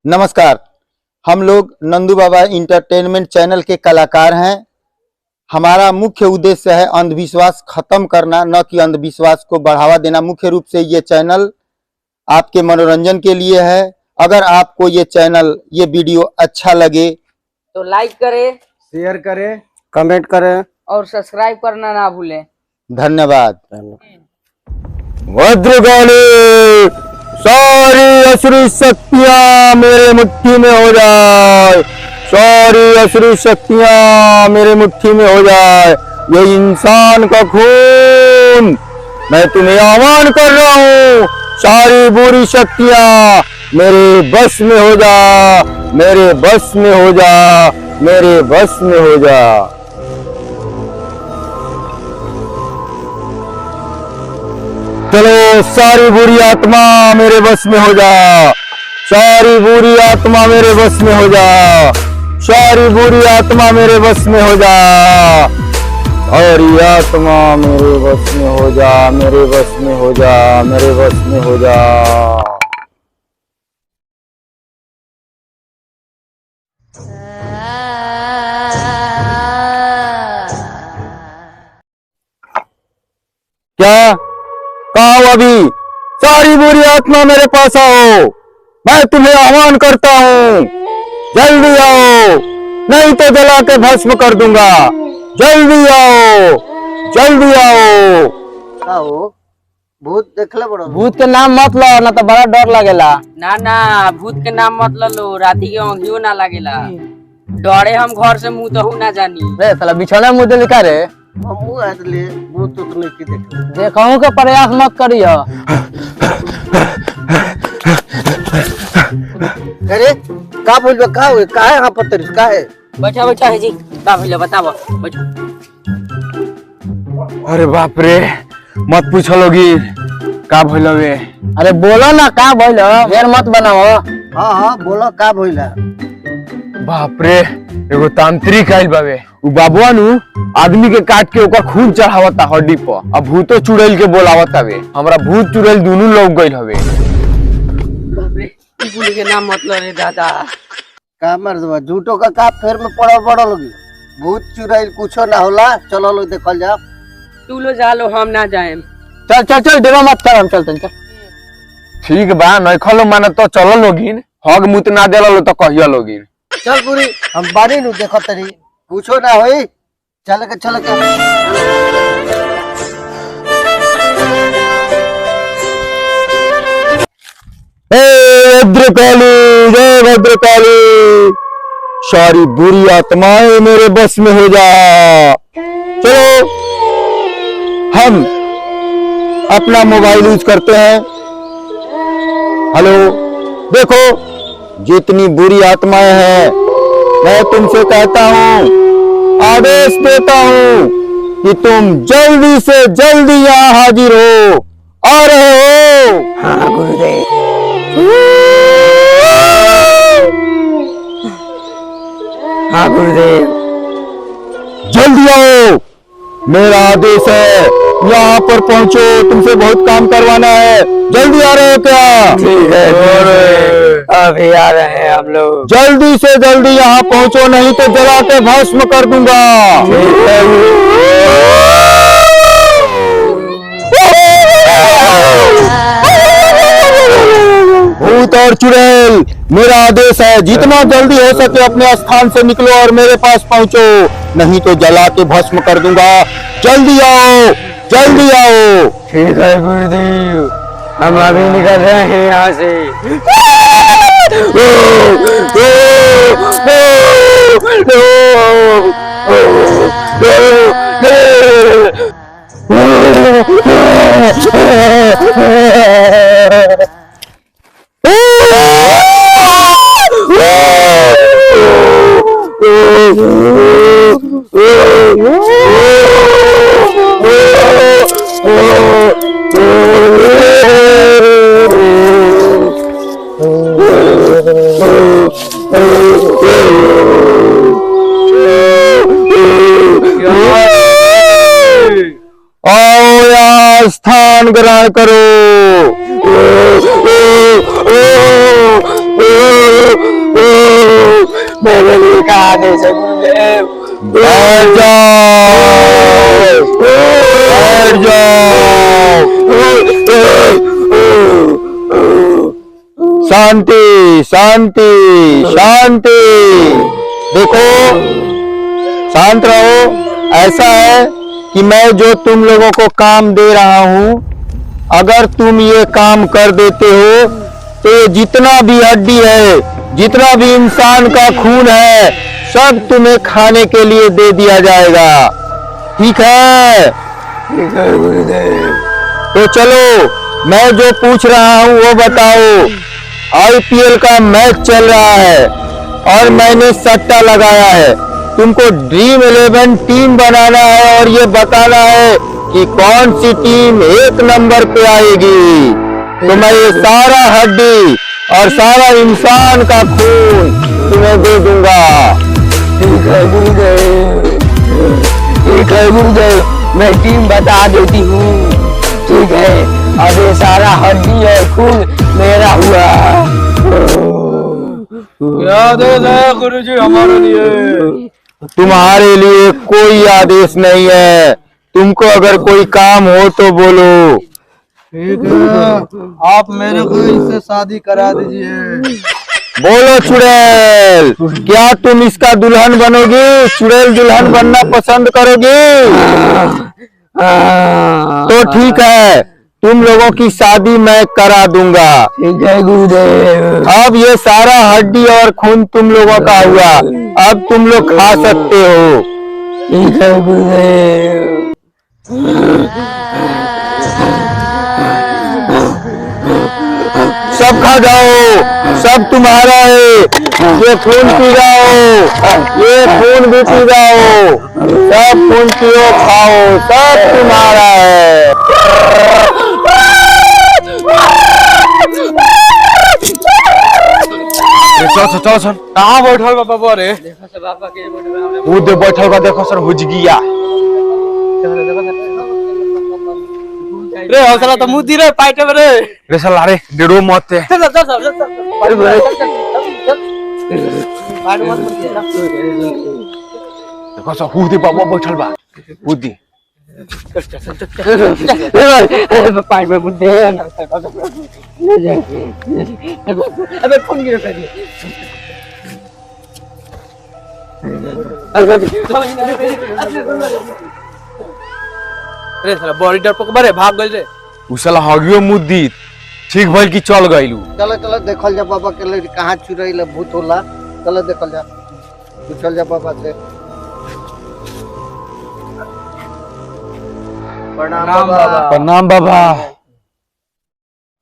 नमस्कार। हम लोग नंदू बाबा इंटरटेनमेंट चैनल के कलाकार हैं। हमारा मुख्य उद्देश्य है अंधविश्वास खत्म करना, न कि अंधविश्वास को बढ़ावा देना। मुख्य रूप से ये चैनल आपके मनोरंजन के लिए है। अगर आपको ये चैनल, ये वीडियो अच्छा लगे तो लाइक करें, शेयर करें, कमेंट करें और सब्सक्राइब करना ना भूलें। धन्यवाद। भद्रकाली सारी असुरी शक्तियां मेरे मुट्ठी में हो जाए, सारी असुरी शक्तियां मेरे मुट्ठी में हो जाए। ये इंसान का खून मैं तुम्हें आह्वान कर रहा हूँ, सारी बुरी शक्तियां मेरे बस में हो जा, मेरे बस में हो जा, मेरे बस में हो जा। चलो सारी बुरी आत्मा मेरे बस में हो जा, सारी बुरी आत्मा मेरे बस में हो जा, सारी बुरी आत्मा मेरे बस में हो जा, सारी आत्मा मेरे बस में हो जा, मेरे बस में हो जा, मेरे बस में हो जा। क्या कहा अभी? सारी बुरी आत्मा मेरे पास आओ, मैं तुम्हें आह्वान करता हूँ, जल्दी आओ, नहीं तो जला के भस्म कर दूंगा। जल्दी आओ, जल्दी आओ। आओ, भूत देखले बड़ो। भूत के नाम मत लो, ना तो बड़ा डर लगेला। ना ना, भूत के नाम मत लो, राती के आँखियों ना लगेला। डरे हम घर से मुंह तो ना जानी। रे साला बिछौना मुंह लिखा रे, हमू आदले भूत तो नहीं की देख। देखहूं के प्रयास मत करियो। अरे का बोलबे, का हुए, का है यहाँ पर तेरे, का है? बैठा बैठा है जी, का भइले बताओ, बैठो। अरे बाप रे, मत पूछो लोगी का भइलो वे। अरे बोलो ना का भइलो, ढेर मत बनाओ। हाँ हाँ बोलो, का भइला? बाप रे, एगो तांत्रिक आइल बावे। उ बाबुआ नु आदमी के काट के ओकर खून चढ़ावता हड्डी पर। अब भूतो चुड़ैल के बोलावता वे। हमरा भूत चुड़ैल दोनों लोग गइल हवे। बाप रे, भूत के नाम मत लो रे दादा। का मर्दवा झूठो का फेर में पड़ा लोगी। भूत चुड़ैल कुछो ना होला, चलो लो देखल जा। तू लो जा लो, हम ना जाए। चल चल चल, देवा मत कर, हम चलते चल। ठीक बा, नहीं खलो माने तो चलो लोगिन। हग मुत ना देला लो तो कहिया लोगिन। चल पूरी हम बारी नु देखो तरी, कुछो ना होई। चल के भद्रकाली, जय भद्रकाली, सारी बुरी आत्माएं मेरे बस में हो जा। चलो हम अपना मोबाइल यूज करते हैं। हेलो, देखो जितनी बुरी आत्माएं हैं, मैं तुमसे कहता हूँ, आदेश देता हूँ कि तुम जल्दी से जल्दी यहाँ हाजिर हो। आ रहे हो? हाँ गुरुदेव। हाँ गुरुदेव, जल्दी आओ, मेरा आदेश है, यहाँ पर पहुँचो, तुमसे बहुत काम करवाना है। जल्दी आ रहे हो क्या? ठीक है, अभी आ रहे हैं हम लोग। जल्दी से जल्दी यहाँ पहुँचो, नहीं तो जला के भस्म कर दूंगा। भूत और चुड़ैल, मेरा आदेश है, जितना जल्दी हो सके अपने स्थान से निकलो और मेरे पास पहुंचो, नहीं तो जला के भस्म कर दूंगा। जल्दी आओ, जल्दी आओ। ठीक है गुरुदेव, हम अभी निकल रहे हैं यहाँ से। आओ यहाँ स्थान ग्रहण करो। आदेश है गुरुदेव। बैठ जाओ, बैठ जाओ। शांति शांति शांति। देखो शांत रहो। ऐसा है कि मैं जो तुम लोगों को काम दे रहा हूं, अगर तुम ये काम कर देते हो तो ये जितना भी हड्डी है, जितना भी इंसान का खून है, सब तुम्हें खाने के लिए दे दिया जाएगा। ठीक है? ठीक है गुरुदेव। तो चलो मैं जो पूछ रहा हूं वो बताओ। IPL का मैच चल रहा है और मैंने सट्टा लगाया है। तुमको ड्रीम 11 टीम बनाना है और ये बताना है कि कौन सी टीम 1 नंबर पे आएगी। तो मैं ये सारा हड्डी और सारा इंसान का खून तुम्हें दे दूंगा। ठीक है गुरुदेव, ठीक है गुरुदेव, मैं टीम बता देती हूँ। ठीक है, अब ये सारा हड्डी और खून मेरा हुआ। आदेश है गुरुजी हमारे लिए। तुम्हारे लिए कोई आदेश नहीं है। तुमको अगर कोई काम हो तो बोलो। ठीक है, आप मेरे को इससे शादी करा दीजिए। बोलो चुड़ैल, क्या तुम इसका दुल्हन बनोगी? चुड़ैल दुल्हन बनना पसंद करोगी? तो ठीक है, तुम लोगों की शादी मैं करा दूंगा। ठीक है गुरुदेव। अब ये सारा हड्डी और खून तुम लोगों का हुआ, अब तुम लोग खा सकते हो। ठीक है गुरुदेव। सब खा जाओ, सब तुम्हारा है। ये खून पी जाओ, ये खून भी पी जाओ, सब खून पियो, खाओ, सब तुम्हारा है। चलो सर, कहाँ बैठल बा बाबा रे? वो दे बैठल बा, देखो सर हुज गया रे। हौसला तो मुद्दी रे पाइटे रे। रे साला रे, डेढ़ो मत है। चल चल चल चल पाइट मत देखो सर हुद बाबा बैठल बा, हुद पाइट में मुद्दे अबे फोन गिर कर दिया। रे साला बॉडी डरपोक बारे भाग गइल रे। उ साला हगियो मुद्दी ठीक भइल कि चल गइलू। चलो चलो देखल जा बाबा के लिए कहाँ चुराइल भूत होला। चलो देखल जा, पूछल जा बाबा से। प्रणाम बाबा। प्रणाम बाबा।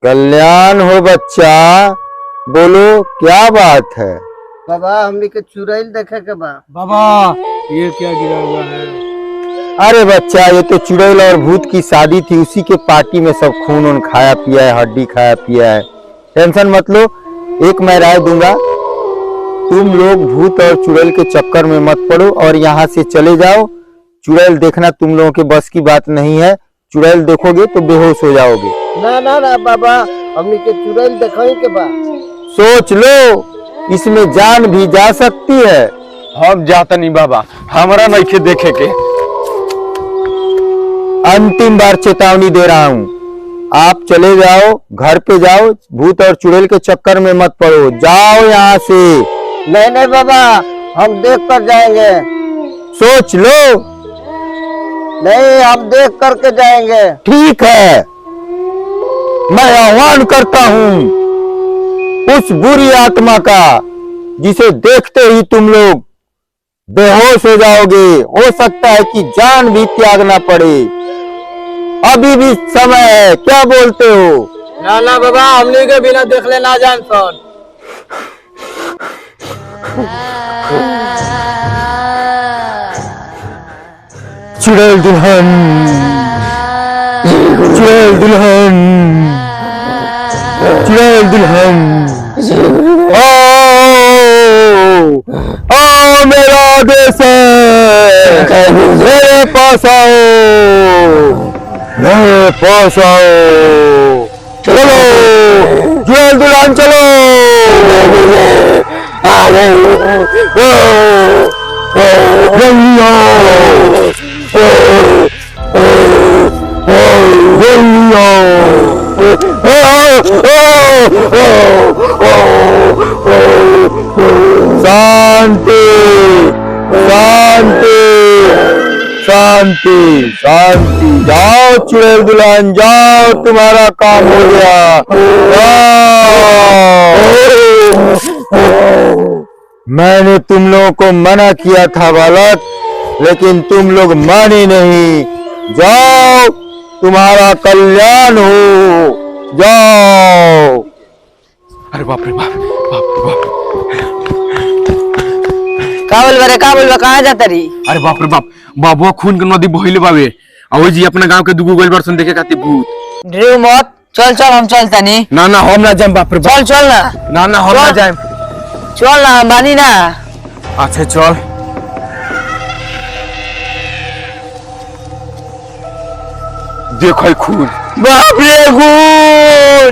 कल्याण हो बच्चा, बोलो क्या बात है? बाबा हमनी के चुराइल देखे के बा। बाबा ये क्या गिरा हुआ है? अरे बच्चा, ये तो चुड़ैल और भूत की शादी थी, उसी के पार्टी में सब खून उन खाया पिया है, हड्डी खाया पिया है। टेंशन मत लो। एक मैं राय दूंगा, तुम लोग भूत और चुड़ैल के चक्कर में मत पड़ो और यहाँ से चले जाओ। चुड़ैल देखना तुम लोगों के बस की बात नहीं है। चुड़ैल देखोगे तो बेहोश हो जाओगे। ना ना ना बाबा, हमनी के चुराइल देखई के बा। सोच लो, इसमें जान भी जा सकती है। हम जाता नहीं बाबा, हमारा नहीं के देखे के। अंतिम बार चेतावनी दे रहा हूँ, आप चले जाओ, घर पे जाओ, भूत और चुड़ैल के चक्कर में मत पड़ो। जाओ यहाँ से। नहीं नहीं बाबा, हम देख कर जाएंगे। सोच लो। नहीं, हम देख करके जाएंगे। ठीक है, मैं आह्वान करता हूँ उस बुरी आत्मा का, जिसे देखते ही तुम लोग बेहोश हो जाओगे। हो सकता है कि जान भी त्यागना पड़े। अभी भी समय है, क्या बोलते हो? ना ना बाबा, हमनी के बिना देख ले ना जान सन। चुड़ैल दुल्हन, चुड़ैल दुल्हन, चुड़ैल दुल्हन, ओ मेरा आदेश है, मेरे पास आओ, मेरे पास आओ। चलो चुड़ैल दुल्हन, चलो। शांति शांति शांति शांति। जाओ चुड़ैल दुल्हन जाओ, तुम्हारा काम हो गया। जाओ। मैंने तुम लोगों को मना किया था बालक, लेकिन तुम लोग माने नहीं। जाओ, तुम्हारा कल्याण हो। जाओ। अरे बाप रे बाप, बाप रे बाप। का बोल कहाँ जाता रही? अरे बाप रे बाप, बाबुआ खून के नदी बहिले बावे। आओ जी अपना गांव के दुगो गोल बरसन देखे खातिर भूत। ड्रू मत, चल हम चलता नहीं। ना ना हम ना जाए बाप रे बाप। चल ना। ना ना हम ना जाए। चल ना, हम बानी ना। अच्छा चल। देखो खून। बाप रे खून।